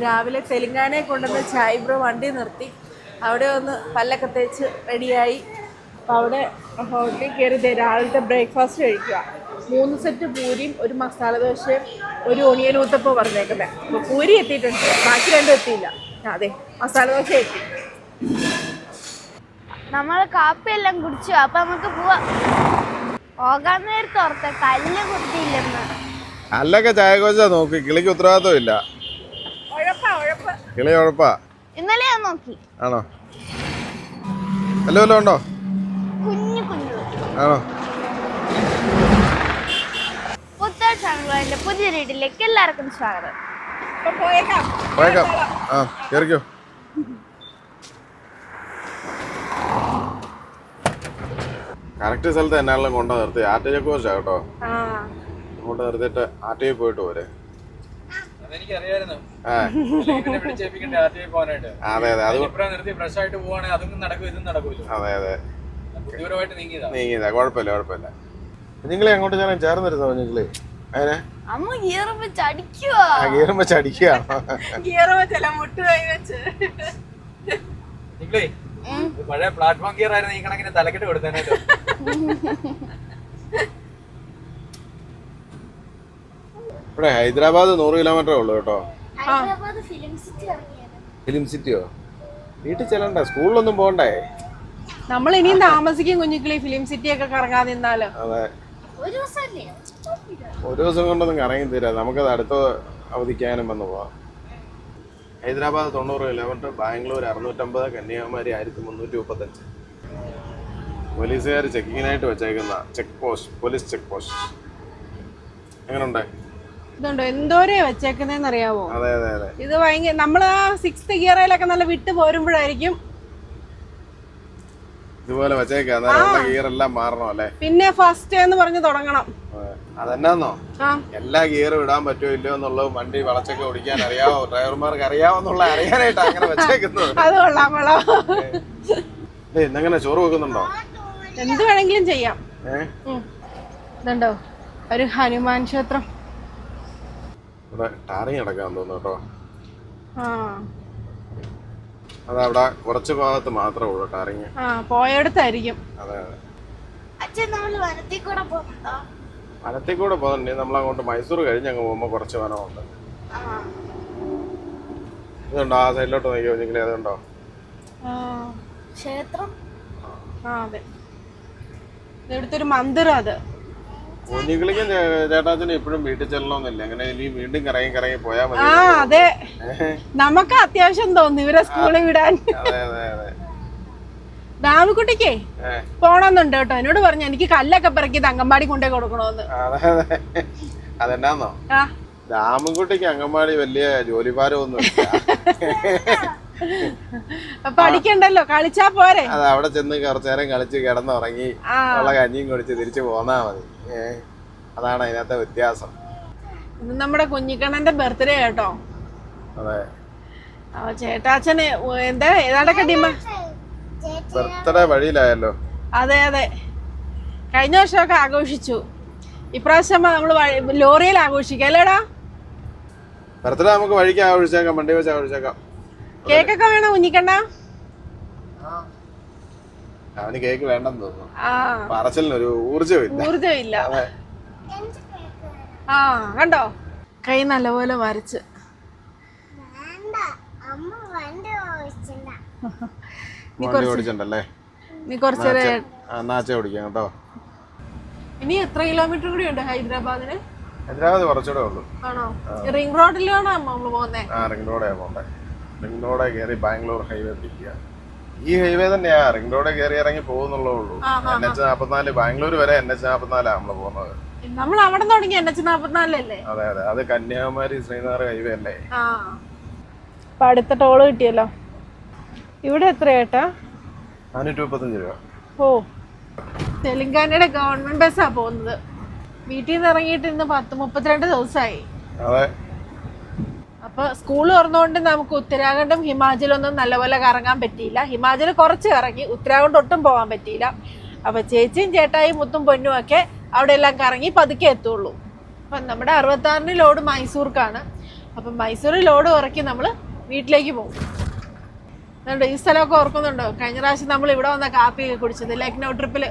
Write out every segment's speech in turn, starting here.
രാവിലെ തെലുങ്കാനയെ കൊണ്ടുവന്ന് ചായബ്രോ വണ്ടി നിർത്തി അവിടെ ഒന്ന് പല്ലൊക്കെ തേച്ച് റെഡിയായി. അപ്പോൾ അവിടെ ഹോട്ടലിൽ കയറി രാവിലത്തെ ബ്രേക്ക്ഫാസ്റ്റ് കഴിക്കുക. 3 സെറ്റ് പൂരിയും ഒരു മസാല ദോശയും ഒരു ഒണിയൻ ഊത്തപ്പം പറഞ്ഞേക്കുന്നത്. അപ്പോൾ പൂരി എത്തിയിട്ടുണ്ട്, ബാക്കി രണ്ടും എത്തിയില്ല. അതെ, മസാല ദോശ എത്തി. നമ്മൾ കാപ്പിയെല്ലാം കുടിച്ചു. അപ്പം നമുക്ക് പോവാം. പോകാൻ നേരത്തെ ഓർത്ത കല്ല് കുത്തിയില്ലെന്ന്. അല്ലൊക്കെ ചായക്കോച്ച നോക്കി, കിളിക്ക് ഉത്തരവാദിത്വം ഇല്ല. കിളി ഉഴപ്പാ. ഇന്നലെ ഞാൻ നോക്കി. ആണോ? വല്ലതും ഉണ്ടോ? കുഞ്ഞു കുഞ്ഞു ആണോ? പുത്തൻ പുതിയ വീട്ടിലേക്ക് എല്ലാവർക്കും സ്വാഗതം. പോയേക്കാം. ആ, കേറിക്കോ. കറക്റ്റ് സ്ഥലത്ത് എന്നാലും കൊണ്ടു നിർത്തി. ആർട്ടിയെ കുറിച്ചാ കേട്ടോ. കൊണ്ട് നിർത്തിയിട്ട് ആർട്ടിയിൽ പോയിട്ട് പോരെ. അതെ അതെ, നീങ്ങിയതാ. കുഴപ്പമില്ല. നിങ്ങളെ അങ്ങോട്ട് ഞാൻ ചേർന്നിരുന്നോ നിങ്ങളെ? അതിനെ ഗീറും വെച്ച് അടിക്കുക. പഴയ പ്ലാറ്റ്ഫോം ഗിയർ ആയിരുന്നു ഈ കണക്കിന് തലക്കെട്ട് കൊടുത്തേനല്ലോ. ഇവിടെ ഹൈദരാബാദ് 100 കിലോമീറ്റർ ഉള്ളു കേട്ടോ. ഫിലിം സിറ്റിയോ? വീട്ടിൽ ചെല്ലണ്ട, സ്കൂളിലൊന്നും പോകണ്ടേ? നമ്മൾ ഇനിയും താമസിക്കും കുഞ്ഞുക്കളി. ഫിലിം സിറ്റി ഒക്കെ കറങ്ങാൻ നിന്നാല്. അതെ, ഒരു ദിവസം കൊണ്ടൊന്നും കറങ്ങി തീരാ. നമുക്കത് അടുത്ത അവധിക്കാനും വന്ന് പോവാം. ഹൈദരാബാദ് 90 കിലോമീറ്റർ, ബാംഗ്ലൂർ 650, കന്യാകുമാരി 1335. പോലീസുകാർ ചെക്കിങ്ങിനായിട്ട് വെച്ചേക്കുന്ന check post, police check post. എങ്ങനെയുണ്ട്? ഇതുണ്ടോ എന്തോരെ വെച്ചേക്കുന്നതെന്ന് അറിയാവോ? അതെ അതെ അതെ. ഇത് ഭയങ്കര, നമ്മള് 6th ഗിയറിലൊക്കെ നല്ല വിട്ട് പോരുമ്പോഴായിരിക്കും ഇതുപോലെ വെച്ചേക്കാം. ഗിയർ എല്ലാം മാറണം അല്ലേ? പിന്നെ ഫസ്റ്റ് എന്ന് പറഞ്ഞ് തുടങ്ങണം. അതെന്നാന്നോ, എല്ലാ ഗിയറും ഇടാൻ പറ്റുമോ ഇല്ലയോ എന്നുള്ളത് വണ്ടി വളച്ചൊക്കെ ഓടിക്കാൻ അറിയാവോ, ഡ്രൈവർമാർക്ക് അറിയാവോന്നുള്ള അറിയാനായിട്ട് അങ്ങനെ വെച്ചേക്കുന്നത്. അത് കൊള്ളാമല്ലോ. ഇന്നെങ്ങനെ ചോറ് വെക്കുന്നുണ്ടോ? എന്ത് വേണമെങ്കിലും ചെയ്യാം. ഇതുണ്ടോ ഒരു ഹനുമാൻ ക്ഷേത്രം. ഇവിടെ ടാറിങ് നടക്കാൻ തോന്നുന്നു കേട്ടോ. അതവിടെ കുറച്ച് ഭാഗത്ത് മാത്രമേ ഉള്ളൂ ടാറിങ്. പോയടുത്തായിരിക്കും. അതെ അതെ. വനത്തിൽ കൂടെ പോകുന്നുണ്ട്. നമ്മളങ്ങോട്ട് മൈസൂർ കഴിഞ്ഞ് അങ്ങ് പോകുമ്പോ കുറച്ച് വനമുണ്ട്. ഇതുണ്ടോ ആ സൈഡിലോട്ട് നോക്കിയോ നിങ്ങൾ? അതുണ്ടോ ക്ഷേത്രം? അതെ, ഇവിടുത്തെ മന്ദിരം. അത് കുഞ്ഞുങ്ങളിക്കും ചേട്ടാച്ചനും എപ്പോഴും വീട്ടിൽ ചെല്ലണമെന്നില്ല. അങ്ങനെ ഇനി വീണ്ടും കറങ്ങി പോയാൽ മതി. അതെ, നമുക്ക് അത്യാവശ്യം തോന്നുന്നു ഇവരെ സ്കൂളിൽ വിടാൻ. അതെ അതെ അതെ. ദാമിക്കുട്ടിക്കേ പോണമെന്നുണ്ട് കേട്ടോ. എന്നോട് പറഞ്ഞു എനിക്ക് കല്ലൊക്കെ പിറക്കിയത് അങ്കൻവാടി കൊണ്ടേ കൊടുക്കണോന്ന്. അതെ അതെ. അതെന്നാന്നോ, ദാമൻകുട്ടിക്ക് അങ്കൻവാടി വലിയ ജോലിഭാരമൊന്നും പഠിക്കണ്ടല്ലോ, കളിച്ചാ പോരെ. അത് അവിടെ ചെന്ന് കുറച്ചു നേരം കളിച്ച് കിടന്നുറങ്ങി ഉള്ള കഞ്ഞിയും കുടിച്ച് തിരിച്ചു പോന്നാ മതി. അതാണ് അതിനകത്തെ വ്യത്യാസം. ഇത് നമ്മുടെ കുഞ്ഞിക്കണ്ണന്റെ ബർത്ത്ഡേ കേട്ടോ. അതെ, ചേട്ടാച്ചന് എന്താ ഏതാണ്ടൊക്കെ ബർത്ത്ഡേ വഴിയിലായല്ലോ. അതെ അതെ, കഴിഞ്ഞ വർഷമൊക്കെ ആഘോഷിച്ചു. ഇപ്രാവശ്യം നമ്മള് ലോറിയിൽ ആഘോഷിക്കാം അല്ലേടാ? ബർത്ത്ഡേ നമുക്ക് വഴിക്ക് ആഘോഷിച്ചേക്കാം, വണ്ടി വെച്ച് ആഘോഷിച്ചേക്കാം. കേക്കൊക്കെ വേണോ കുഞ്ഞിക്കണ്ണ? അവന് കേക്ക് വേണ്ടെന്ന് തോന്നുന്നു. പറച്ചിലിനൊരു ഊർജമില്ല. കണ്ടോ കൈ നല്ലപോലെ വരച്ച്. നീ കുറച്ചേരെ കേട്ടോ. ഇനി എത്ര കിലോമീറ്റർ കൂടി ഉണ്ട് ഹൈദരാബാദിന്? ഹൈദരാബാദ് കുറച്ചുകൂടെ ഉള്ളു. ആണോ? റിംഗ് റോഡിലാണോ നമ്മള് പോകുന്നേ? റിംഗ് റോഡേ പോണ്ടേ. റിംഗ് റോഡേ കയറി ബാംഗ്ലൂർ ഹൈവേ പിടിക്കുക. ഈ ഹൈവേ തന്നെയാ റിംഗ് റോഡ് കയറി ഇറങ്ങി പോകുന്നുള്ളൂ. NH44 ബാംഗ്ലൂർ വരെ NH44 നമ്മള് പോകുന്നത്. നമ്മൾ അവിടെ തുടങ്ങി NH44 അല്ലേ? അതെ അതെ, അത് കന്യാകുമാരി ശ്രീനഗർ ഹൈവേ അല്ലേ? അപ്പൊ അടുത്ത ടോള് കിട്ടിയല്ലോ. ഇവിടെ എത്ര ചേട്ടാ? 435 രൂപ. ഓ, തെലുങ്കാനയുടെ ഗവൺമെന്റ് ബസ്സാ പോകുന്നത്. വീട്ടിൽ നിന്ന് ഇറങ്ങിയിട്ട് ഇന്ന് 32 ദിവസമായി. അതെ. അപ്പൊ സ്കൂൾ തുറന്നുകൊണ്ട് നമുക്ക് ഉത്തരാഖണ്ഡും ഹിമാചലും ഒന്നും നല്ലപോലെ കറങ്ങാൻ പറ്റിയില്ല. ഹിമാചൽ കുറച്ച് കറങ്ങി, ഉത്തരാഖണ്ഡ് ഒട്ടും പോകാൻ പറ്റിയില്ല. അപ്പൊ ചേച്ചിയും ചേട്ടായും മുത്തും പൊന്നും ഒക്കെ അവിടെ എല്ലാം കറങ്ങി പതുക്കെ എത്തുള്ളൂ. അപ്പം നമ്മുടെ 66 ലോഡ് മൈസൂർക്കാണ്. അപ്പം മൈസൂരിൽ ലോഡ് ഇറക്കി നമ്മൾ വീട്ടിലേക്ക് പോകും. അതുകൊണ്ട് ഈ സ്ഥലമൊക്കെ ഓർക്കുന്നുണ്ടോ? കഴിഞ്ഞ പ്രാവശ്യം നമ്മൾ ഇവിടെ വന്ന കാപ്പി കുടിച്ചത് ലക്നൗ ട്രിപ്പിൽ.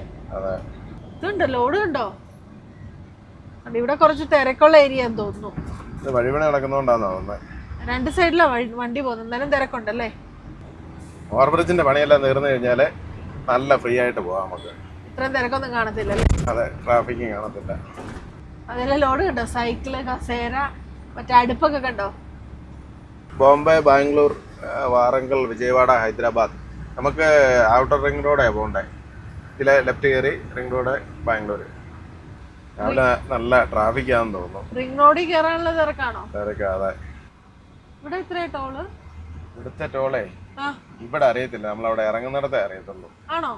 ഇതുണ്ടോ ലോഡ് ഉണ്ടോ? ഇവിടെ കുറച്ച് തിരക്കുള്ള ഏരിയ എന്ന് തോന്നുന്നു. വഴിപണി നടക്കുന്നോണ്ടാന്ന് തോന്നുന്നത്. 2 സൈഡിലാണ് വണ്ടി പോകുന്നത്, എന്നാലും തിരക്കുണ്ടല്ലേ. ഓവർബ്രിഡ്ജിന്റെ പണിയെല്ലാം തീർന്നു കഴിഞ്ഞാല് നല്ല ഫ്രീ ആയിട്ട് പോവാം നമുക്ക്. ഇത്രയും തിരക്കൊന്നും കാണത്തില്ലല്ലേ? അതെ, ട്രാഫിക്കും കാണത്തില്ല. അതെല്ലാം ലോഡ് കണ്ടോ? സൈക്കിള്, കസേര, മറ്റേ അടുപ്പൊക്കെ കണ്ടോ? ബോംബെ, ബാംഗ്ലൂർ, വാറങ്കൽ, വിജയവാഡ, ഹൈദരാബാദ്. നമുക്ക് ഔട്ടർ റിംഗ് റോഡാണ് പോകണ്ടേ. ഇതിലെ ലെഫ്റ്റ് കയറി റിംഗ് റോഡ് ബാംഗ്ലൂർ. അവിടെ നല്ല ട്രാഫിക് ആണെന്ന് തോന്നുന്നു. റിംഗ് റോഡിൽ കയറാനുള്ള തിരക്കാണോ? അതെ. ഇവിടെ ഇത്രേ ടോള്? ഇവിടുത്തെ ടോളേ ഇവിടെ അറിയത്തില്ല, നമ്മളവിടെ ഇറങ്ങുന്നിടത്തേ അറിയത്തുള്ളൂ. ആണോ?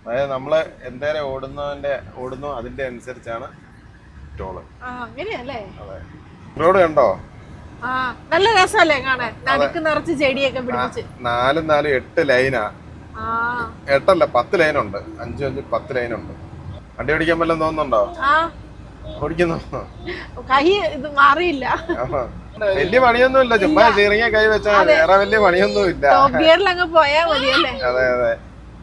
അതായത് നമ്മള് എന്തേരം ഓടുന്നു അതിന്റെ അനുസരിച്ചാണ് ടോള്. അങ്ങനെയല്ലേ? അതെ. റോഡ് കണ്ടോ? നല്ല രസമല്ലേ കാണാൻ? നടുക്ക് നിറച്ച് ചെടിയൊക്കെ പിടിപ്പിച്ച്. 4 8 ലൈനാ. 8 അല്ല 10 ലൈനുണ്ട്. 5 5 10 ലൈനുണ്ട്. വണ്ടി ഓടിക്കാൻ വല്ലതും തോന്നുന്നുണ്ടോ? ഓടിക്കുന്നു. കൈ ഇത് മാറിയില്ല. വലിയ പണിയൊന്നും ഇല്ല, ചുമ്മാ ചെറിയ കൈ വെച്ചാൽ വേറെ വലിയ പണിയൊന്നും ഇല്ല. ടോപ്പ് ഗിയറിൽ അങ്ങ് പോയാ മതിയല്ലേ? അതെ.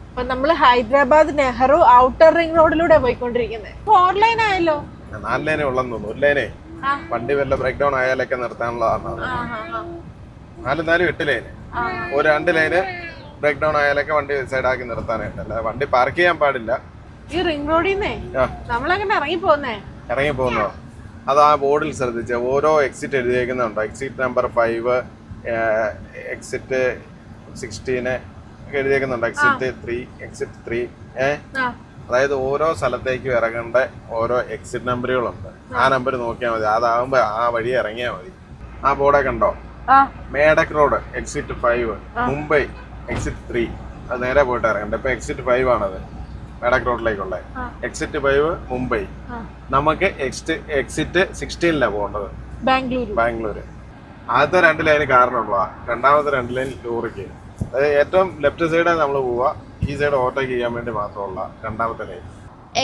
അപ്പൊ നമ്മള് ഹൈദരാബാദ് നെഹ്റു ഔട്ടർ റിംഗ് റോഡിലൂടെ പോയിക്കൊണ്ടിരിക്കുന്നത്. 4 ലൈൻ ആയല്ലോ. 4 ലൈനേ ഉള്ളെന്ന് തോന്നുന്നു. 1 ലൈനേ വണ്ടി വല്ല ബ്രേക്ക് ഡൗൺ ആയാലൊക്കെ നിർത്താനുള്ളതാണ്. 4 8 ലൈന്. ഒരു 2 ലൈന് ബ്രേക്ക് ഡൗൺ ആയാലൊക്കെ വണ്ടി സൈഡാക്കി നിർത്താനായിട്ട്. അല്ല വണ്ടി പാർക്ക് ചെയ്യാൻ പാടില്ല. ഈ റിംഗ് റോഡിന്നേ നമ്മളെങ്ങനെ ഇറങ്ങി പോകുന്നോ? അത് ആ ബോർഡിൽ ശ്രദ്ധിച്ച ഓരോ എക്സിറ്റ് എഴുതിയേക്കുന്നുണ്ടോ? എക്സിറ്റ് നമ്പർ 5, എക്സിറ്റ് 16 ഒക്കെ എഴുതിയേക്കുന്നുണ്ടോ? Exit 3, exit 3. അതായത് ഓരോ സ്ഥലത്തേക്കും ഇറങ്ങേണ്ട ഓരോ എക്സിറ്റ് നമ്പറുകളുണ്ട്. ആ നമ്പർ നോക്കിയാൽ മതി. അതാകുമ്പോ ആ വഴി ഇറങ്ങിയാൽ മതി. ആ ബോർഡെ കണ്ടോ? Medak road exit 5, Mumbai exit 3. അത് നേരെ പോയിട്ട് ഇറങ്ങണ്ട. ഇപ്പൊ എക്സിറ്റ് 5 ആണത് മേഡക് റോഡിലേക്കുള്ള എക്സിറ്റ് 5 മുംബൈ. നമുക്ക് എക്സിറ്റ് 16 പോകേണ്ടത് ബാംഗ്ലൂര്. ആദ്യത്തെ 2 ലൈന് കാറിനുള്ളതാ, രണ്ടാമത്തെ 2 ലൈൻ ലോറിക്ക്. അതായത് ഏറ്റവും ലെഫ്റ്റ് സൈഡാണ് നമ്മൾ പോവുക. ഈ സൈഡ് ഓവർടേക്ക് ചെയ്യാൻ വേണ്ടി മാത്രമുള്ള രണ്ടാമത്തെ ലൈൻ.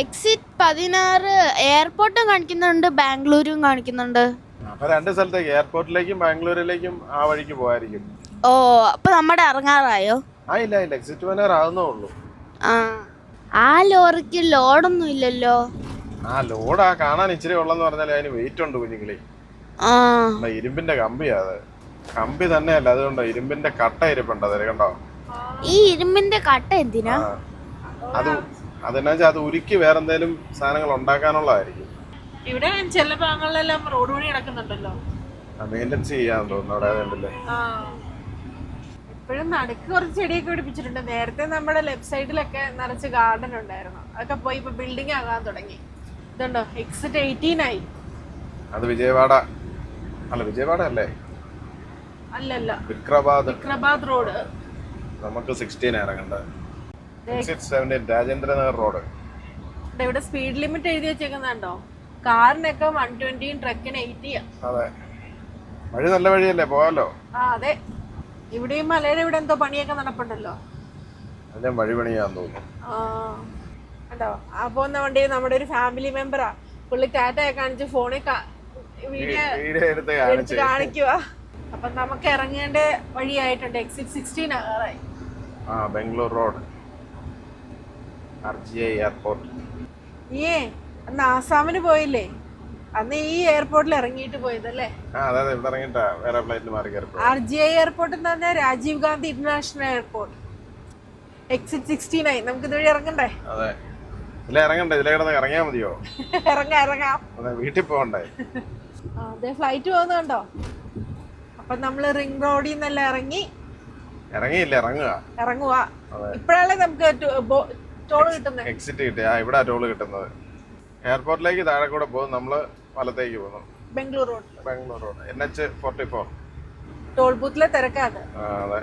എക്സിറ്റ് 16 എയർപോർട്ടും കാണിക്കുന്നുണ്ട്, ബാംഗ്ലൂരും കാണിക്കുന്നുണ്ട്. അപ്പൊ 2 സ്ഥലത്തേക്ക്, എയർപോർട്ടിലേക്കും ബാംഗ്ലൂരിലേക്കും ആ വഴിക്ക് പോകായിരിക്കും. ഓ, അപ്പൊ നമ്മുടെ ഇറങ്ങാറായോ? ഇല്ല എക്സിറ്റ് 16 ആകുന്നേ ഉള്ളൂ. ആ ലോറിക്ക് ലോഡൊന്നും ഇല്ലല്ലോ. ലോഡാ കാണാൻ ഇച്ചിരി ഉള്ളെന്ന് പറഞ്ഞാൽ അതിന് വെയിറ്റ് ഉണ്ട് കുഞ്ഞുങ്ങളി. ഇരുമ്പിന്റെ കമ്പിയാ അത്. കമ്പി തന്നെയല്ല, അതുകൊണ്ട് ഇരുമ്പിന്റെ കട്ട ഇരിപ്പുണ്ട്. അത് കണ്ടോ? ഈ ഇരുമ്പിന്റെ കട്ട എന്തിനാ? അതെന്നാ വെച്ചാൽ അത് ഉരുക്കി വേറെ എന്തെങ്കിലും സാധനങ്ങൾ ഉണ്ടാക്കാനുള്ളതായിരിക്കും. ഇവിടെ ചില ഭാഗങ്ങളിലെല്ലാം റോഡ് പണി നടക്കുന്നുണ്ടല്ലോ. മെയിൻ്റെനൻസ് ചെയ്യാൻ തോന്നുന്നു അവിടെ. അതുകൊണ്ടല്ലേ ഇപ്പോഴും നടുക്ക് കുറച്ച് ചെടിയൊക്കെ പിടിപ്പിച്ചിട്ടുണ്ട്. നേരത്തെ നമ്മുടെ ലെഫ്റ്റ് സൈഡിലൊക്കെ നിറച്ച് ഗാർഡൻ ഉണ്ടായിരുന്നു. അതൊക്കെ പോയി ഇപ്പൊ ബിൽഡിംഗ് ആകാൻ തുടങ്ങി. ഇതുണ്ടോ എക്സിറ്റ് 18 ആയി. അത് വിജയവാഡ അല്ലേ? അല്ലല്ല, വിക്രമാബാദ് റോഡ്. നമുക്ക് 16 ഇറങ്ങണ്ടത്. Exit 17 Rajendranagar road. ഇവിടെ സ്പീഡ് ലിമിറ്റ് എഴുതി വെച്ചേക്കുന്നുണ്ടോ? കാറിനൊക്കെ 120, ട്രക്കിന് 80. അതെ, വഴി നല്ല വഴിയല്ലേ, പോകാലോ. അതെ. ഇവിടെയും മലയുടെ ഇവിടെ എന്തോ പണിയൊക്കെ നടപ്പുണ്ടല്ലോ. വഴി പണിയാന്ന് തോന്നുന്നു. കണ്ടോ? ആ പോകുന്ന വണ്ടി നമ്മുടെ ഒരു ഫാമിലി മെമ്പറാ. പുള്ളി ടാറ്റയൊക്കെ കാണിച്ച് ഫോണിൽ വീഡിയോ എടുത്ത് കാണിക്കുക. അപ്പൊ നമുക്ക് ഇറങ്ങേണ്ട വഴിയായിട്ടുണ്ട്. എക്സിറ്റ് 16 ആകാറായി. Bangalore road, RGI airport. അന്ന് ആസാമിന് പോയില്ലേ? അന്ന് ഈ എയർപോർട്ടിൽ ഇറങ്ങിയിട്ട് പോയതല്ലേ? RGI എയർപോർട്ട് എന്ന് പറഞ്ഞാൽ Rajiv Gandhi international airport. Exit 16 ആയി. നമുക്ക് ഇതുവഴി ഇറങ്ങണ്ടേ? ഇറങ്ങിയാ മതിയോ? ഇറങ്ങാം. വീട്ടിൽ പോകണ്ടേ? അതെ, ഫ്ലൈറ്റ് പോകുന്നുണ്ടോ? അപ്പൊ നമ്മള് റിംഗ് റോഡിൽ നിന്നെല്ലാം ഇറങ്ങുക. ഇപ്പഴല്ലേ നമുക്ക് ടോൾ കിട്ടുന്നത്. എക്സിറ്റ് കിട്ടിയ ഇവിടെ ടോള് കിട്ടുന്നത്. എയർപോർട്ടിലേക്ക് താഴെ കൂടെ പോകും, നമ്മള് വലത്തേക്ക് പോകുന്നു. ബാംഗ്ലൂർ റോഡ് NH44 ടോൾ ബൂത്തിലെ തിരക്കാണ്. അതെ,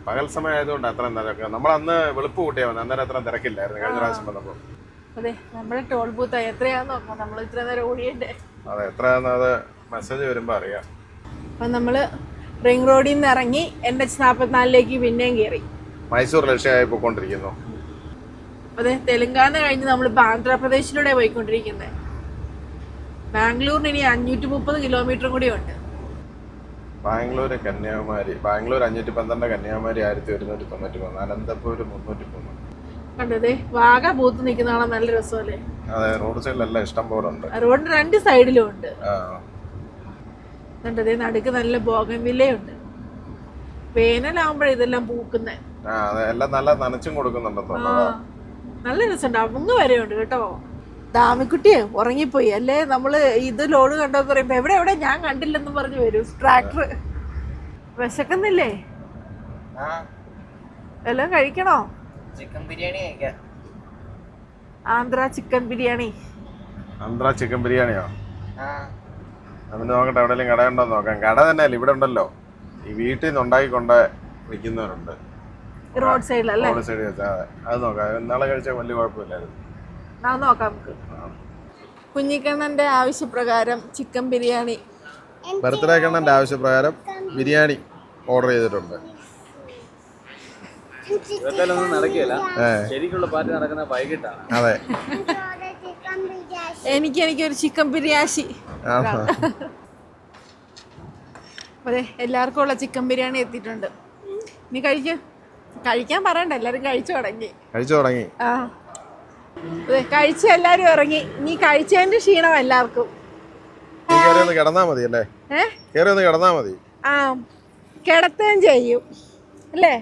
പകൽ സമയം ആയതുകൊണ്ട് അത്ര തിരക്ക്. നമ്മളന്ന് വെളുപ്പ് കൂട്ടിയാ വന്നത്, അന്നേരം അത്ര തിരക്കില്ലായിരുന്നു കഴിഞ്ഞ പ്രാവശ്യം വന്നപ്പോ. അതെ, നമ്മുടെ ടോൾ ബൂത്ത് എത്രയാന്ന് നോക്കാം. നമ്മൾ ഇത്ര നേരം ഓടിയണ്ടേ? അതെ, എത്രയാന്ന് അത് മെസ്സേജ് വരുമ്പോ അറിയാം. അപ്പൊ നമ്മള് റിംഗ് റോഡിൽ നിന്ന് ഇറങ്ങി NH44 പിന്നെയും കയറി മൈസൂർ ലക്ഷ്യമായി പോയിക്കൊണ്ടിരിക്കുന്നു. അതെ, തെലങ്കാന കഴിഞ്ഞ് നമ്മളിപ്പോ ആന്ധ്രാപ്രദേശിലൂടെ പോയിക്കൊണ്ടിരിക്കുന്നത്. ബാംഗ്ലൂരിന് ഇനി 530 കിലോമീറ്റർ കൂടി ഉണ്ട്. ബാംഗ്ലൂർ കന്യാകുമാരി, ബാംഗ്ലൂർ 512, കന്യാകുമാരി 1193, അനന്തപൂർ 303. കണ്ടതേ വാഗ പൂത്ത് നിൽക്കുന്നതാണ് നല്ല രസമല്ലേ. അതെ, റോഡ് സൈഡിലെല്ലാം ഇഷ്ടം പോലെ ഉണ്ട്. റോഡിന് 2 സൈഡിലും ഉണ്ട്. ആ, കണ്ടതേ നടുക്ക് നല്ല ബോഗൻവില്ലയുണ്ട്. വേനലാകുമ്പോഴേ ഇതെല്ലാം പൂക്കുന്നേ. ആ അതെ, എല്ലാം നല്ല നനച്ചും കൊടുക്കുന്നുണ്ടെന്ന് ആ തോന്നുന്നു. നല്ല രസമുണ്ട്. അവങ്ങ് വരെ ഉണ്ട് കേട്ടോ. ദാമിക്കുട്ടിയെ ഉറങ്ങിപ്പോയി അല്ലേ. നമ്മള് ഇത് ലോഡ് കണ്ടോന്ന് പറയുമ്പോ എവിടെ എവിടെ ഞാൻ കണ്ടില്ലെന്ന് പറഞ്ഞു വരും ട്രാക്ടർ. വിശക്കുന്നില്ലേ? എല്ലാം കഴിക്കണോ? ചിക്കൻ ബിരിയാണി കഴിക്കാം. ആന്ധ്ര ചിക്കൻ ബിരിയാണി. ആന്ധ്ര ചിക്കൻ ബിരിയാണിയോ? അതിന് നോക്കട്ടെ, എവിടെയെങ്കിലും കടയുണ്ടോ നോക്കാം. കട തന്നെയല്ല, ഇവിടെ ഉണ്ടല്ലോ. ഈ വീട്ടിൽ നിന്ന് ഉണ്ടാക്കിക്കൊണ്ട് വിൽക്കുന്നവരുണ്ട് റോഡ് സൈഡിലല്ലേ? റോഡ് സൈഡിൽ വെച്ചാൽ. അതെ, അത് നോക്കാം. ഇന്നാളെ കഴിച്ചാൽ വലിയ കുഴപ്പമില്ലായിരുന്നു. നോക്കാം നമുക്ക്. കുഞ്ഞിക്കണ്ണന്റെ ആവശ്യപ്രകാരം ചിക്കൻ ബിരിയാണി. ബർത്ത്ഡേ കണ്ണന്റെ ആവശ്യപ്രകാരം ബിരിയാണി ഓർഡർ ചെയ്തിട്ടുണ്ട്. ഇതൊന്നും നടക്കില്ല. ശരിക്കുള്ള പാർട്ടി നടക്കുന്ന വൈകിട്ടാണ്. അതെ, എനിക്കൊരു ചിക്കൻ ബിരിയാണി. അതെ, എല്ലാവർക്കും ഉള്ള ചിക്കൻ ബിരിയാണി എത്തിയിട്ടുണ്ട്. നീ കഴിക്കാൻ പറയണ്ട, എല്ലാരും കഴിച്ചു തുടങ്ങി. ആ അതെ, കഴിച്ച് എല്ലാരും ഇറങ്ങി. നീ കഴിച്ചതിന്റെ ക്ഷീണം എല്ലാവർക്കും. കിടന്നാ മതി അല്ലേ? കിടന്നാ മതി. ആ, കിടത്തുകയും ചെയ്യും അല്ലേ?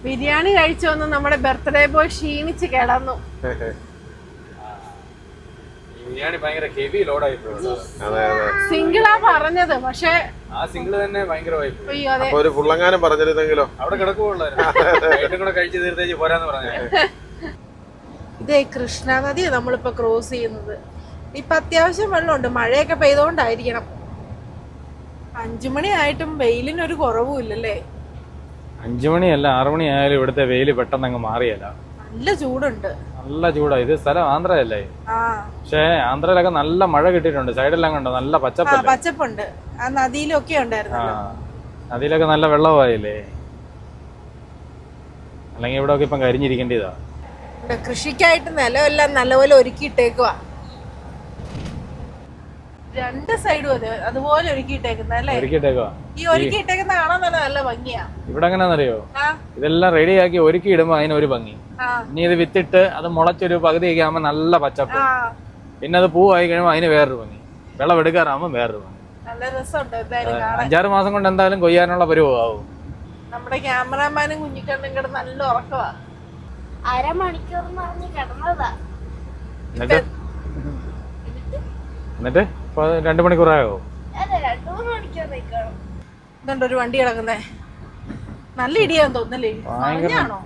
ബിരിയാണി കഴിച്ചോന്ന് നമ്മുടെ ബർത്ത്ഡേ ബോയ് ക്ഷീണിച്ച് കിടന്നു. ബിരിയാണി ഭയങ്കര ഹെവി ലോഡായി പോയി. അതെ അതെ, സിംഗിളാ പറഞ്ഞത്, പക്ഷെ ആ സിംഗിൾ തന്നെ ഭയങ്കരമായി പോയി. അയ്യോ അതെ. ഒരു ഫുള്ളങ്ങാനും പറഞ്ഞിരുന്നെങ്കിലോ അവിടെ കിടക്കുള്ളൂ കൂടെ കഴിച്ചു തീർത്തേച്ച് പോരാന്ന് പറഞ്ഞ. ഇതേ കൃഷ്ണ നദിയാണ് നമ്മളിപ്പോ ക്രോസ് ചെയ്യുന്നത്. ഇപ്പൊ അത്യാവശ്യം വെള്ളമുണ്ട്, മഴയൊക്കെ പെയ്തോണ്ടായിരിക്കണം. 5 മണിയായിട്ടും വെയിലിനൊരു കുറവും ഇല്ലല്ലേ? 5 മണിയല്ല 6 മണി ആയാലും ഇവിടുത്തെ വെയില് പെട്ടെന്ന് അങ്ങ് മാറിയല്ല. നല്ല ചൂടുണ്ട്. നല്ല ചൂടാ. ഇത് സ്ഥലം ആന്ധ്രയല്ലേ? പക്ഷേ ആന്ധ്രയിലൊക്കെ നല്ല മഴ കിട്ടിയിട്ടുണ്ട്. സൈഡെല്ലാം കണ്ടോ, നല്ല പച്ചപ്പുണ്ട്. ആ നദിയിലൊക്കെ ഉണ്ടായിരുന്നു. നദിയിലൊക്കെ നല്ല വെള്ളമായില്ലേ? അല്ലെങ്കിൽ ഇവിടെ ഒക്കെ ഇപ്പം കരിഞ്ഞിരിക്കേണ്ടതാ. കൃഷിക്കായിട്ട് നിലമെല്ലാം നല്ലപോലെ ഒരുക്കിയിട്ടേക്കുവാ. 2 സൈഡും അതെ അതുപോലെ ഒരുക്കിയിട്ടേക്കുന്നല്ലേ? ഈ ഒരുക്കിയിട്ടേക്കുന്ന കാണാൻ തന്നെ നല്ല ഭംഗിയാ. ഇവിടെ എങ്ങനെയാണെന്നറിയോ? ഇതെല്ലാം റെഡിയാക്കി ഒരുക്കി ഇടുമ്പോ അതിനൊരു ഭംഗി. ഇനി ഇത് വിത്തിട്ട് അത് മുളച്ചൊരു പകുതിയൊക്കെ ആകുമ്പോ നല്ല പച്ചപ്പ്. പിന്നെ അത് പൂവായി കഴിയുമ്പോ അതിന് വേറൊരു ഭംഗി. വിളവെടുക്കാറാകുമ്പോ വേറൊരു ഭംഗി. നല്ല രസമുണ്ട് എന്തായാലും കാണാൻ. 5-6 മാസം കൊണ്ട് എന്തായാലും കൊയ്യാനുള്ള പരുവാകും. നമ്മുടെ ക്യാമറാമാനും കുഞ്ഞിക്കണ്ണും കൂടെ നല്ല ഉറക്കവാ. 1/2 മണിക്കൂർ കിടന്നതാ. എന്നിട്ട് ഇപ്പൊ 2 മണിക്കൂറായോ? അതെ, 2-3 മണിക്കൂർ നിൽക്കണം. ഇതുണ്ട് ഒരു വണ്ടി കിടക്കുന്നേ. നല്ല ഇടിയാന്ന് തോന്നല്ലേ? ആണോ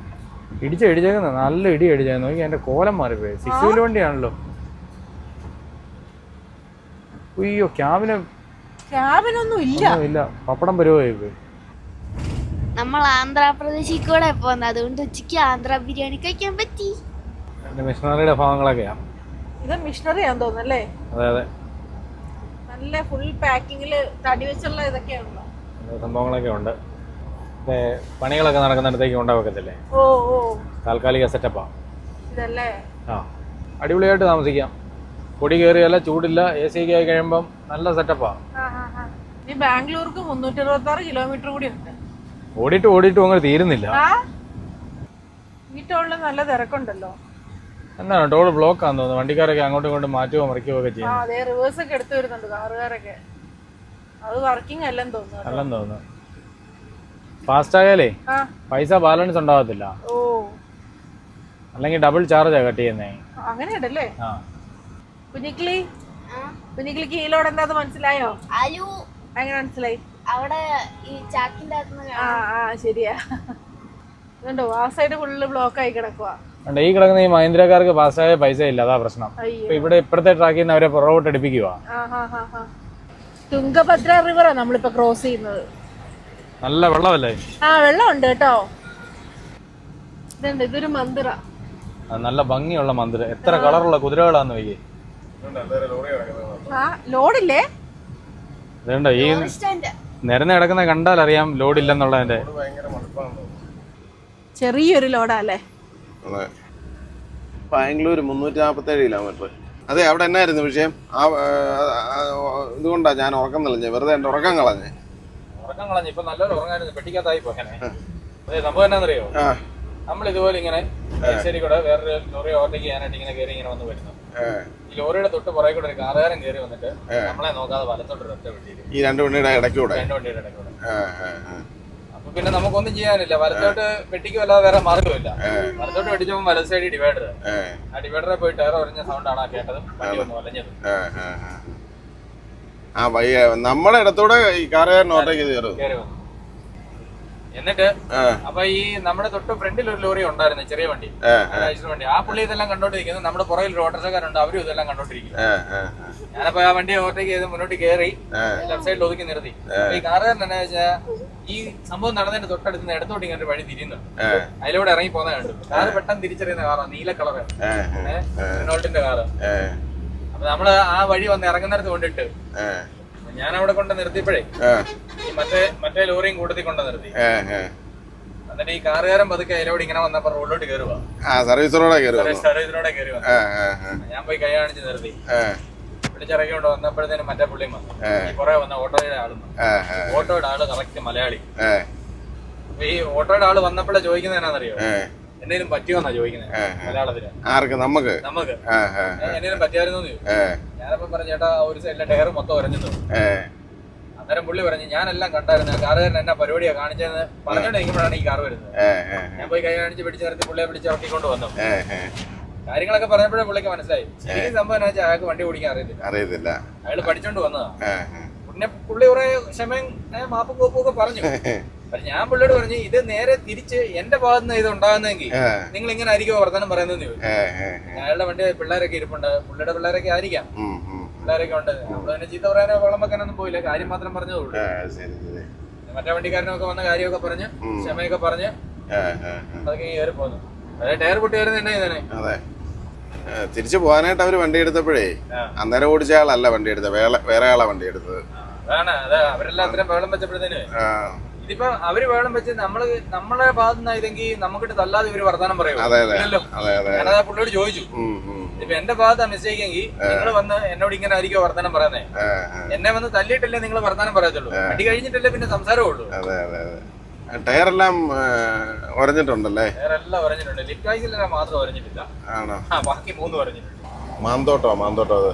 ഇടിച്ചേക്കുന്നത്? നല്ല ഇടി അടിച്ചേന്ന് നോക്കി. എന്റെ കോലം മാറിപ്പോയി. 6 വീൽ വണ്ടിയാണല്ലോ. അയ്യോ, ക്യാബിനൊന്നും ഇല്ല. പപ്പടം പരുവായി പോയി. നമ്മൾ ആന്ധ്രാപ്രദേശിൽ കൂടെ പോന്നത്, അതുകൊണ്ട് ഉച്ചയ്ക്ക് ആന്ധ്ര ബിരിയാണി കഴിക്കാൻ പറ്റി. എന്റെ മിഷണറിയുടെ ഭാഗങ്ങളൊക്കെയാ. ഇത് മിഷണറി ആണെന്ന് തോന്നുന്നല്ലേ? അതെ അതെ, നല്ല ഫുൾ പാക്കിങ്ങില് തടി വെച്ചുള്ള ഇതൊക്കെയാണല്ലോ, സംഭവങ്ങളൊക്കെ ഉണ്ട്. പണികളൊക്കെ നടക്കുന്നിടത്തേക്ക് കൊണ്ടുവെക്കത്തില്ലേ? ഓ ഓ, താൽക്കാലിക സെറ്റപ്പാ ഇതല്ലേ? ആ, അടിപൊളിയായിട്ട് താമസിക്കാം. പൊടി കയറിയല്ല, ചൂടില്ല, AC ഒക്കെ ആയി കഴിയുമ്പം നല്ല സെറ്റപ്പാ. ഈ ബാംഗ്ലൂർക്ക് 326 കിലോമീറ്റർ കൂടി ഉണ്ട്. ഓടിയിട്ടും അങ്ങനെ തീരുന്നില്ല. ഈ ടോളില് നല്ല തിരക്കുണ്ടല്ലോ. എന്താണ് ടോള് ബ്ലോക്ക് ആണെന്ന് തോന്നുന്നു. വണ്ടിക്കാരൊക്കെ അങ്ങോട്ടും ഇങ്ങോട്ടും മാറ്റുകയോ മറിക്കുകയോ ഒക്കെ ചെയ്യും. അതെ, റിവേഴ്സ് ഒക്കെ എടുത്തു വരുന്നുണ്ട് കാറുകാരൊക്കെ. അത് വർക്കിംഗ് അല്ലെന്ന് തോന്നുന്നു. അല്ലെന്ന് തോന്നുന്നു. ഫാസ്റ്റ് ആയാലേ പൈസ ബാലൻസ് ഉണ്ടാവത്തില്ല. ഓ, അല്ലെങ്കിൽ ഡബിൾ ചാർജാ കട്ട് ചെയ്യുന്നേ. അങ്ങനെയുണ്ടല്ലേ? കുഞ്ഞിക്കിളിക്ക് ഈ ലോഡ് എന്താ മനസ്സിലായോ? എങ്ങനെ മനസ്സിലായി? അവിടെ ഈ ചാക്കിന്റെ ശരിയാ. ഇതുണ്ടോ ആ സൈഡ് ഫുള്ള് ബ്ലോക്ക് ആയി കിടക്കുവാ. ഈ കിടക്കുന്ന ഈ മഹീന്ദ്രക്കാർക്ക് ഫാസ്റ്റായ പൈസ ഇല്ല, അതാ പ്രശ്നം. ഇവിടെ ഇപ്പഴത്തെ ട്രാക്കിൽ നിന്ന് അവരെ പുറകോട്ട് അടുപ്പിക്കുക. തുംഗഭദ്ര റിവറാ നമ്മളിപ്പോ ക്രോസ് ചെയ്യുന്നത്. നല്ല വെള്ളമല്ലേ? വെള്ളമുണ്ട് കേട്ടോ. ഇതുണ്ട്, ഇതൊരു മന്ദിര. നല്ല ഭംഗിയുള്ള മന്ദിരം. എത്ര കളറുള്ള കുതിരകളാന്ന് നോക്കി. ലോഡില്ലേ? അതുകൊണ്ടോ ഈ നിരന്ന് കിടക്കുന്ന കണ്ടാൽ അറിയാം ലോഡില്ലെന്നുള്ളതിന്റെ. ചെറിയൊരു ലോഡാ അല്ലേ? ബാംഗ്ലൂർ 347 കിലോമീറ്റർ. അതെ, അവിടെ എന്നായിരുന്നു വിഷയം? ഇതുകൊണ്ടാ ഞാൻ ഉറക്കം കളഞ്ഞേ, വെറുതെ എൻ്റെ ഉറക്കം കളഞ്ഞേ. ഉറക്കം കളഞ്ഞു. ഇപ്പൊ നല്ലൊരു ഉറങ്ങായിരുന്നു, പെട്ടിക്കകത്തായി പോയനെ. അതെ, സംഭവം എന്നാന്നറിയോ, ആ നമ്മൾ ഇതുപോലെ ഇങ്ങനെ ശരി കൂടെ വേറൊരു ലോറി ഓവർടേക്ക് ചെയ്യാനായിട്ട് ഇങ്ങനെ കയറി ഇങ്ങനെ വന്ന് വരുന്നു. ഈ ലോറിയുടെ തൊട്ട് പുറകെ കൂടെ ഒരു കാറുകാരൻ കയറി വന്നിട്ട് നമ്മളെ നോക്കാതെ വലത്തോട്ട് ഒറ്റ വെട്ടിയിട്ട് ഈ രണ്ട് വണ്ടിയുടെ ഇടയ്ക്കൂടെ. രണ്ട് വണ്ടിയുടെ ഇടയ്ക്കൂടെ. അപ്പൊ പിന്നെ നമുക്കൊന്നും ചെയ്യാനില്ല, വലത്തോട്ട് വെട്ടിക്കും അല്ലാതെ വേറെ മാർഗമില്ല. വലത്തോട്ട് വെട്ടിച്ചപ്പോൾ വലത് സൈഡിൽ ഡിവൈഡർ, ആ ഡിവൈഡറെ പോയി ടയർ ഒരഞ്ഞ സൗണ്ടാണ് ആ കേട്ടതും വണ്ടി വന്നു വലഞ്ഞത്. ആ വയ്യ നമ്മുടെ ഇടത്തൂടെ ഈ കാറുകാരൻ ഓട്ടോയ്ക്ക് കയറും. കയറി വന്നു. എന്നിട്ട് അപ്പൊ ഈ നമ്മുടെ തൊട്ട് ഫ്രണ്ടിൽ ഒരു ലോറി ഉണ്ടായിരുന്നു, ചെറിയ വണ്ടി, വണ്ടി. ആ പുള്ളി ഇതെല്ലാം കണ്ടോണ്ടിരിക്കുന്നത്. നമ്മുടെ പുറകിൽ ഒരു ഓട്ടോക്കാരുണ്ട്, അവരും ഇതെല്ലാം കണ്ടോണ്ടിരിക്കുന്നു. ഞാനപ്പോ ആ വണ്ടി ഓവർടേക്ക് ചെയ്ത് മുന്നോട്ട് കയറി ലെഫ്റ്റ് സൈഡിൽ ഒതുക്കി നിർത്തി. ഈ കാറുകാരൻ എന്നാ വെച്ചാൽ ഈ സംഭവം നടന്നതിന്റെ തൊട്ടടുത്ത് ഇടത്തോട്ട് ഇങ്ങനെ വഴി തിരിയുന്നുണ്ട്. അതിലൂടെ ഇറങ്ങി പോകുന്ന കണ്ടു. കാറ് പെട്ടെന്ന് തിരിച്ചറിയുന്ന കാറാണ്, നീല കളറ്, റെനോൾട്ടിന്റെ കാറ്. അപ്പൊ നമ്മള് ആ വഴി വന്ന് ഇറങ്ങുന്നിടത്ത് കൊണ്ടിട്ട് ഞാൻ അവിടെ കൊണ്ട് നിർത്തിയപ്പോഴേ ഈ മറ്റേ ലോറിയും കൂട്ടത്തിൽ കൊണ്ട് നിർത്തി. എന്നിട്ട് ഈ കാറുകാരൻ പതുക്കെ അതിലൂടെ ഇങ്ങനെ വന്നപ്പോ റോഡിലോട്ട് കയറുക, സർവീസ് റോഡേ കയറി. ഞാൻ പോയി കൈ കാണിച്ച് നിർത്തി. വിളിച്ചിറക്കി കൊണ്ട് വന്നപ്പോഴത്തേനും മറ്റേ പുള്ളിയും വന്നു. ഈ പുറകെ വന്ന ഓട്ടോയുടെ ആളും. ഓട്ടോയുടെ ആള് കറക്റ്റ് മലയാളി. അപ്പൊ ഈ ഓട്ടോയുടെ ആള് വന്നപ്പോഴേ ചോദിക്കുന്നത് എന്നാന്നറിയോ, എന്തെങ്കിലും പറ്റിയോന്നാ ചോദിക്കുന്നത് മലയാളത്തില്. ആർക്ക്? നമുക്ക് എന്തെങ്കിലും പറ്റിയായിരുന്നു. ഞാനപ്പോ പറഞ്ഞു, ചേട്ടാ ഒരു സൈഡിലെ ടയർ മൊത്തം ഉരഞ്ഞു. അന്നേരം പുള്ളി പറഞ്ഞു, ഞാനെല്ലാം കണ്ടായിരുന്നു, കാറുകാരൻ എന്നാ പരിപാടിയാ കാണിച്ചതെന്ന് പറഞ്ഞോണ്ട് നിൽക്കുമ്പോഴാണ് ഈ കാർ വരുന്നത്. ഞാൻ പോയി കൈ കാണിച്ച് പിടിച്ച് നിർത്തി പുള്ളിയെ പിടിച്ച് ഇറക്കിക്കൊണ്ട് വന്നു. കാര്യങ്ങളൊക്കെ പറഞ്ഞപ്പോഴേ പുള്ളിക്ക് മനസ്സിലായി. ശരിക്കും സംഭവം എന്ന് വെച്ചാൽ അയാൾക്ക് വണ്ടി ഓടിക്കാൻ അറിയത്തില്ല. അയാള് പഠിച്ചോണ്ട് വന്നതാ. പിന്നെ പുള്ളി കുറെ ക്ഷമയും മാപ്പും കോപ്പും ഒക്കെ പറഞ്ഞു. പക്ഷെ ഞാൻ പുള്ളിയോട് പറഞ്ഞു, ഇത് നേരെ തിരിച്ച് എന്റെ ഭാഗത്ത് നിന്ന് ഇത് ഉണ്ടാകുന്നെങ്കിൽ നിങ്ങൾ ഇങ്ങനെ ആയിരിക്കും വർത്തമാനം പറയുന്നത്. അയാളുടെ വണ്ടി പിള്ളേരൊക്കെ ഇരിപ്പുണ്ട്, പുള്ളിയുടെ പിള്ളേരൊക്കെ ആയിരിക്കാം, പിള്ളേരൊക്കെ ഉണ്ട്. നമ്മളതിനെ ചീത്ത പറയാനോ വെള്ളം വെക്കാനൊന്നും പോയില്ല, കാര്യം മാത്രം പറഞ്ഞതുള്ളൂ. മറ്റേ വണ്ടിക്കാരനൊക്കെ വന്ന കാര്യമൊക്കെ പറഞ്ഞ് ക്ഷമയൊക്കെ പറഞ്ഞ് അതൊക്കെ കയറി പോന്നു. അതെ, ടയർ പൊട്ടിയായിരുന്നു എന്നെ ഇതന്നെ. അതെ, തിരിച്ചു പോകാനായിട്ട് അവര് വണ്ടി എടുത്തപ്പോഴേ അന്നേരം ഓടിച്ച ആളല്ല വണ്ടി എടുത്തത്, വേറെ ആളാ വണ്ടി എടുത്തത്. അതാണ് അതെ, അവരെല്ലാം അത്രയും വെള്ളം വെച്ചപ്പോഴത്തേന് ഇതിപ്പോ അവര് വേളം വെച്ച് നമ്മളെ ഭാഗത്ത് നിന്ന് ഇതെങ്കിൽ നമുക്കിട്ട് തല്ലാതെ ഇവര് വർത്താനം പറയുമല്ലോ. ഞാനത് ആ പുള്ളിയോട് ചോദിച്ചു, ഇപ്പൊ എന്റെ ഭാഗത്താ മിസ്റ്റേക്ക് എങ്കിൽ നിങ്ങൾ വന്ന് എന്നോട് ഇങ്ങനെ ആയിരിക്കും വർത്താനം പറയുന്നേ. എന്നെ വന്ന് തല്ലിയിട്ടല്ലേ നിങ്ങൾ വർത്താനം പറയത്തുള്ളൂ, അടി കഴിഞ്ഞിട്ടല്ലേ പിന്നെ സംസാരമേ ഉള്ളൂ. ടയറെല്ലാം ഉരഞ്ഞിട്ടുണ്ടല്ലേ? ടയറെല്ലാം ഉരഞ്ഞിട്ടുണ്ട്, ലിഫ്റ്റ് ആയില്ല മാത്രം ഉരഞ്ഞിട്ടില്ല. ആണോ? ബാക്കി 3 ഉരഞ്ഞിട്ടുണ്ട്. മാന്തോട്ടോ അത്.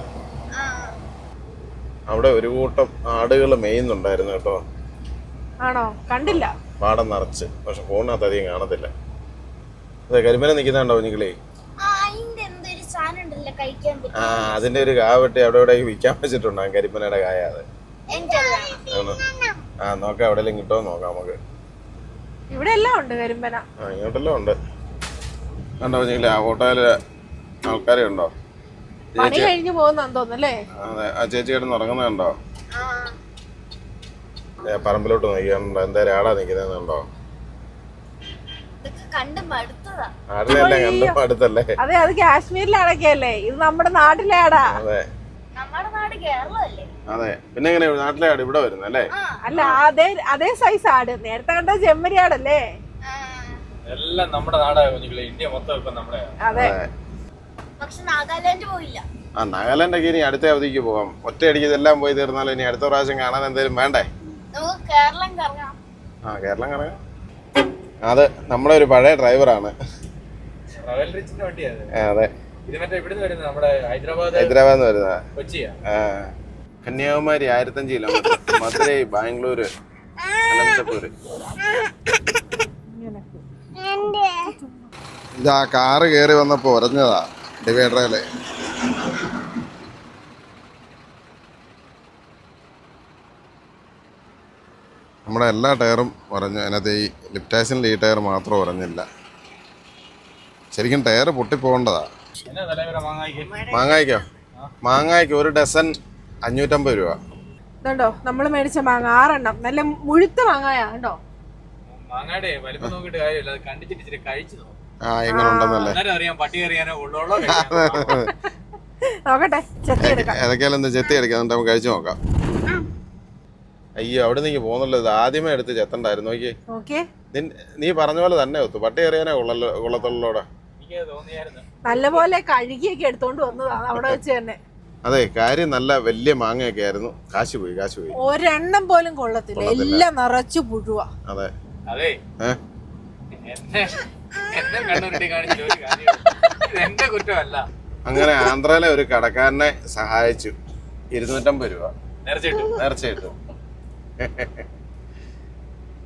അവിടെ ഒരു കൂട്ടം ആടുകൾ മേയുന്നുണ്ടായിരുന്നു കേട്ടോ. ആണോ? കണ്ടില്ല. പാടം നിറച്ച്, പക്ഷെ ഫോണിനകത്ത് അധികം കാണത്തില്ല. അതെ, കരിമല നിൽക്കുന്നുണ്ടോ നിങ്ങളേ? അതിന്റെ ഒരു കാ വെട്ടി അവിടെ ഇവിടെ വിൽക്കാൻ വെച്ചിട്ടുണ്ടോ? കരിമലയുടെ കായ അത്. നോക്കാം, എവിടെയെങ്കിലും കിട്ടുമോ നോക്കാം നമുക്ക്. ഇവിടെ എല്ലാം ഉണ്ട് കരിമ്പന. ഇങ്ങോട്ടെല്ലാം ഉണ്ട്. കണ്ടോ നിങ്ങളെ? ആ ഓട്ടോയില് ആൾക്കാരെ ഉണ്ടോ? പണി കഴിഞ്ഞു പോകുന്നാന്ന് തോന്നുന്നല്ലേ? അതെ, ആ ചേച്ചി കിടന്ന് ഉറങ്ങുന്നുണ്ടോ? പറമ്പിലോട്ട് നോക്കിയാണോ എന്തായാലും ആടാ നിൽക്കുന്നുണ്ടോ? ആടിനെല്ലാം കണ്ടപ്പോ അടുത്തല്ലേ? അതെ, അത് കാശ്മീരിലെ അടക്കല്ലേ, ഇത് നമ്മുടെ നാട്ടിലെ ആടാ. അതെ അതെ, പിന്നെ എങ്ങനെ നാട്ടിലെ ആട് ഇവിടെ വരുന്നല്ലേ? അല്ല, അതേ സൈസ് ആട്. നേരത്തെ കണ്ട ചെമ്മരി ആടല്ലേ? എല്ലാം നമ്മുടെ നാടായ ഇന്ത്യ മൊത്തം ഇപ്പൊ നമ്മുടെ. അതെ, നാഗാലാൻഡൊക്കെ ഇനി അടുത്ത അവധിക്ക് പോകാം. ഒറ്റയടിക്ക് ഇതെല്ലാം പോയി തീർന്നാലും ഇനി അടുത്ത പ്രാവശ്യം കാണാൻ എന്തെങ്കിലും വേണ്ടേ? കേരളം കറങ്ങാം. അത് നമ്മുടെ ഒരു പഴയ ഡ്രൈവറാണ്. അതെ, ഹൈദരാബാദ് വരുന്ന കൊച്ചിയാ. കന്യാകുമാരി 1005 കിലോമീറ്റർ, മധുരൈ, ബാംഗ്ലൂര്, അനന്തപുര്. ഇതാ കാറ് കയറി വന്നപ്പോ ഉറഞ്ഞതാ ഡിവൈഡറിലെ. നമ്മുടെ എല്ലാ ടയറും ഉറഞ്ഞു. അതിനകത്ത് ഈ ലിപ്റ്റാസിനിൽ ഈ ടയർ മാത്രം ഉറഞ്ഞില്ല. ശരിക്കും ടയർ പൊട്ടിപ്പോകേണ്ടതാ. മാങ്ങായ്ക്ക് ഒരു ഡസൻ 550 രൂപ. ഇതുണ്ടോ നമ്മൾ മേടിച്ച മാങ്ങ 6 എണ്ണം, നല്ല മുഴുത്ത മാങ്ങായാ കേട്ടോ. മാങ്ങയുടെ വലിപ്പം നോക്കിയിട്ട് കാര്യമില്ല, അത് കണ്ടിച്ചിട്ട് ഇച്ചിരി കഴിച്ചു എങ്ങനെ ഉണ്ടെന്നല്ലേ അറിയാം. പട്ടി കറിയാനോ ഉള്ളോളോ നോക്കട്ടെ, ഏതൊക്കെയാലും എന്താ ചെത്തി എടുക്കാം, എന്നിട്ട് നമുക്ക് കഴിച്ചു നോക്കാം. അയ്യോ, അവിടെ നീ പോകുന്നല്ലോ. ഇത് ആദ്യമേ എടുത്ത് ചെത്തണ്ടായിരുന്നു. നോക്കി, നീ പറഞ്ഞ പോലെ തന്നെ ഒത്തു. പട്ടി കറിയാനോ കൊള്ളത്തുള്ളോടെ. നല്ലപോലെ കഴുകിയൊക്കെ എടുത്തോണ്ട് വന്നതാണ് അവിടെ വെച്ച് തന്നെ. അതെ, കാര്യം നല്ല വലിയ മാങ്ങയൊക്കെ ആയിരുന്നു. കാശ് പോയി. ഒരെണ്ണം പോലും കൊള്ളത്തില്ല, എല്ലാം നിറച്ചു പുഴുവാ. അതെ. അതെ ഏ എന്നെ കണ്ണുരുട്ടി കാണിച്ചില്ല ഒരു കാര്യം. ഇത് എന്റെ കുറ്റമല്ല. അങ്ങനെ ആന്ധ്രയിലെ ഒരു കടക്കാരനെ സഹായിച്ചു. 250 രൂപ നേർച്ചയിട്ടു.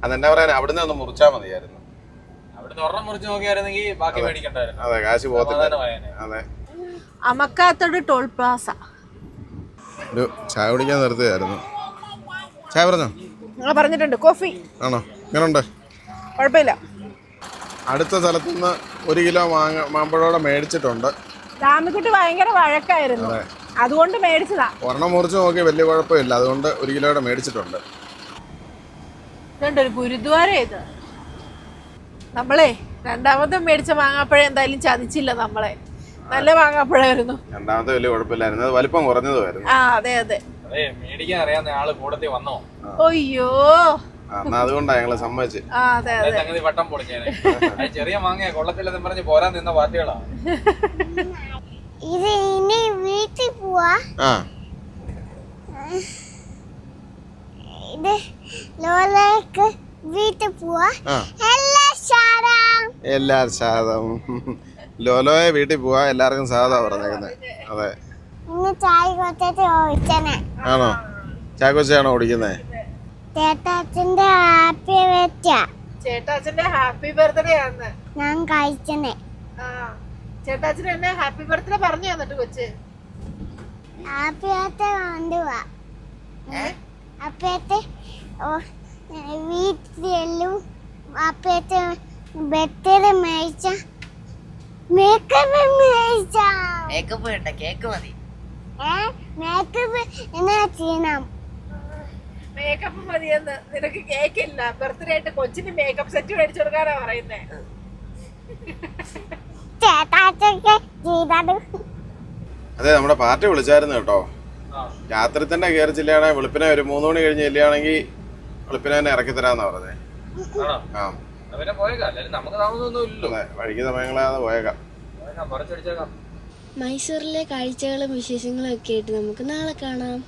അതെന്നാ പറയാൻ, അവിടുന്ന് ഒന്ന് മുറിച്ചാൽ മതിയായിരുന്നു. അവിടുന്ന് ഒരെണ്ണം മുറിച്ച് നോക്കിയായിരുന്നെങ്കിൽ ബാക്കി മേടിക്കണ്ടായിരുന്നു. അതെ, കാശ് പോകത്തില്ല. അതെ. അമക്കാത്തോട് ടോൾ പ്ലാസ. ഒരു ചായ കുടിക്കാൻ നിർത്തിയായിരുന്നു. ചായ പറഞ്ഞോ? പറഞ്ഞിട്ടുണ്ട്. കോഫി ആണോ? ഇങ്ങനുണ്ട്? കുഴപ്പമില്ല. അടുത്ത സ്ഥലത്തു നിന്ന് 1 കിലോ മാമ്പഴോടെ മേടിച്ചിട്ടുണ്ട്. രാമിക്കുട്ടി ഭയങ്കര വഴക്കായിരുന്നു, അതുകൊണ്ട് മേടിച്ചതാ. ഒരെണ്ണം മുറിച്ച് നോക്കി വലിയ കുഴപ്പമില്ല, അതുകൊണ്ട് 1 കിലോയുടെ മേടിച്ചിട്ടുണ്ട്. ഇതുണ്ടൊരു ഗുരുദ്വാര. ഇത് നമ്മളെ രണ്ടാമതും മേടിച്ച മാങ്ങാപ്പഴം എന്തായാലും ചതിച്ചില്ല നമ്മളെ. നല്ല മാങ്ങാപ്പഴമായിരുന്നു. രണ്ടാമത്തെ വലിയ കുഴപ്പമില്ലായിരുന്നു, അത് വലിപ്പം കുറഞ്ഞതുമായിരുന്നു. അതെ. അതെ, മേടിക്കാൻ അറിയാവുന്ന ആള് കൂടത്തിൽ വന്നോ? അയ്യോ, എന്നാ അതുകൊണ്ടാ ഞങ്ങള് സമ്മതിച്ച്. അതെ. സംഗതി വട്ടം പൊളിച്ചേനെ. ചെറിയ മാങ്ങ കൊള്ളത്തില്ലെന്ന് പറഞ്ഞ് പോരാൻ നിന്ന പാർട്ടികളാ. ഇത് ഇനി വീട്ടിൽ പോവാ. ഇത് ലോലക്ക് വീട്ടിൽ പോവാ. എല്ലാരും സാധം. ലോലോയെ വീട്ടിൽ പോവാ, എല്ലാവർക്കും സാധാ പറഞ്ഞേക്കുന്നത്. അതെ. ഇന്ന് ചായ കൊച്ചിട്ട് ഒഴിച്ചനെ. ആണോ? ചാക്കോച്ചയാണോ ഓടിക്കുന്നേ? ചേട്ടാച്ചന്റെ ഹാപ്പി ബർത്ത്ഡേ. ചേട്ടാച്ചന്റെ ഹാപ്പി ബർത്ത്ഡേ ആണ് ഞാൻ കഴിച്ചനെ. ചേട്ടാച്ചന് എന്നെ ഹാപ്പി ബർത്ത്ഡേ പറഞ്ഞു തന്നിട്ട് കൊച്ച്. ഹാപ്പി ബർത്ത്ഡേ കൊണ്ടുപോവാ. അപ്പത്തെ വീട്ടിലും അപ്പത്തെ ബർത്ത്ഡേ മേടിച്ച മേക്കപ്പ് മേടിച്ച. മേക്കപ്പ് വേണ്ട, കേക്ക് മതി. മേക്കപ്പ് എന്നാ ചെയ്യണം? മേക്കപ്പ് മതിയെന്ന്. നിനക്ക് കേക്കില്ല, ബർത്ത്ഡേ ആയിട്ട് കൊച്ചിന് മേക്കപ്പ് സെറ്റ് മേടിച്ചു കൊടുക്കാനാ പറയുന്നേ. ചേട്ടാച്ചൊക്കെ ചെയ്തത്. അതെ, നമ്മുടെ പാർട്ടി വിളിച്ചായിരുന്നു കേട്ടോ. രാത്രി തന്നെ കയറി ചെല്ലുകയാണെങ്കിൽ വെളുപ്പിനെ ഒരു 3 മണി കഴിഞ്ഞ് ചെല്ലുകയാണെങ്കിൽ വെളുപ്പിനെ തന്നെ ഇറക്കി തരാന്നാ പറഞ്ഞേ. നമുക്ക് താമസമൊന്നും ഇല്ലല്ലോ. അതെ, വഴിക്ക് സമയങ്ങളാതെ പോയേക്കാം. കുറച്ചടിച്ചേക്കാം. മൈസൂരിലെ കാഴ്ചകളും വിശേഷങ്ങളും ഒക്കെ ആയിട്ട് നമുക്ക് നാളെ കാണാം.